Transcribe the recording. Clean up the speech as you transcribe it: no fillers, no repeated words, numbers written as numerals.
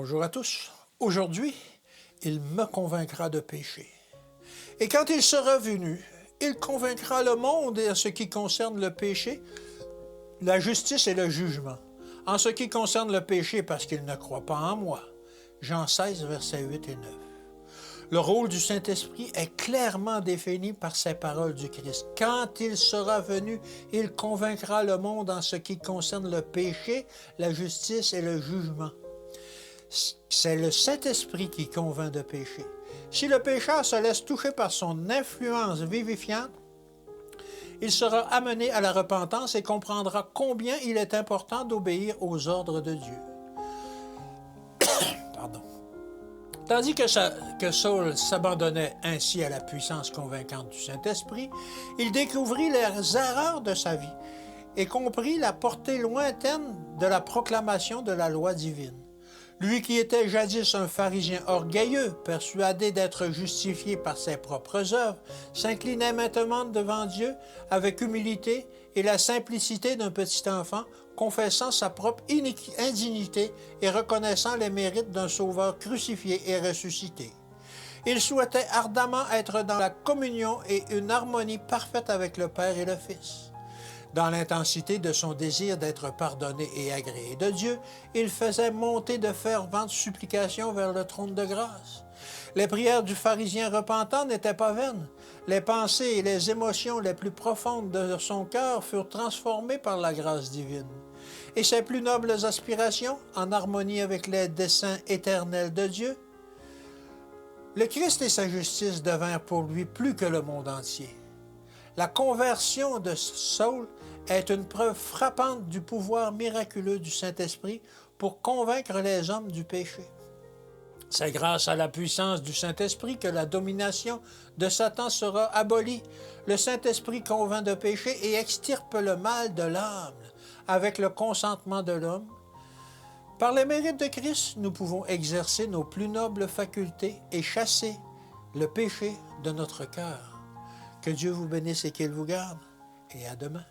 Bonjour à tous. Aujourd'hui, il me convaincra de péché. Et quand il sera venu, il convaincra le monde en ce qui concerne le péché, la justice et le jugement. En ce qui concerne le péché, parce qu'il ne croit pas en moi. Jean 16, versets 8 et 9. Le rôle du Saint-Esprit est clairement défini par ces paroles du Christ. Quand il sera venu, il convaincra le monde en ce qui concerne le péché, la justice et le jugement. C'est le Saint-Esprit qui convainc de péché. Si le pécheur se laisse toucher par son influence vivifiante, il sera amené à la repentance et comprendra combien il est important d'obéir aux ordres de Dieu. Pardon. Tandis que Saul s'abandonnait ainsi à la puissance convaincante du Saint-Esprit, il découvrit les erreurs de sa vie et comprit la portée lointaine de la proclamation de la loi divine. Lui qui était jadis un pharisien orgueilleux, persuadé d'être justifié par ses propres œuvres, s'inclinait maintenant devant Dieu avec humilité et la simplicité d'un petit enfant, confessant sa propre indignité et reconnaissant les mérites d'un sauveur crucifié et ressuscité. Il souhaitait ardemment être dans la communion et une harmonie parfaite avec le Père et le Fils. Dans l'intensité de son désir d'être pardonné et agréé de Dieu, il faisait monter de ferventes supplications vers le trône de grâce. Les prières du pharisien repentant n'étaient pas vaines. Les pensées et les émotions les plus profondes de son cœur furent transformées par la grâce divine. Et ses plus nobles aspirations, en harmonie avec les desseins éternels de Dieu, le Christ et sa justice devinrent pour lui plus que le monde entier. La conversion de Saul est une preuve frappante du pouvoir miraculeux du Saint-Esprit pour convaincre les hommes du péché. C'est grâce à la puissance du Saint-Esprit que la domination de Satan sera abolie. Le Saint-Esprit convainc de péché et extirpe le mal de l'âme avec le consentement de l'homme. Par les mérites de Christ, nous pouvons exercer nos plus nobles facultés et chasser le péché de notre cœur. Que Dieu vous bénisse et qu'il vous garde, et à demain.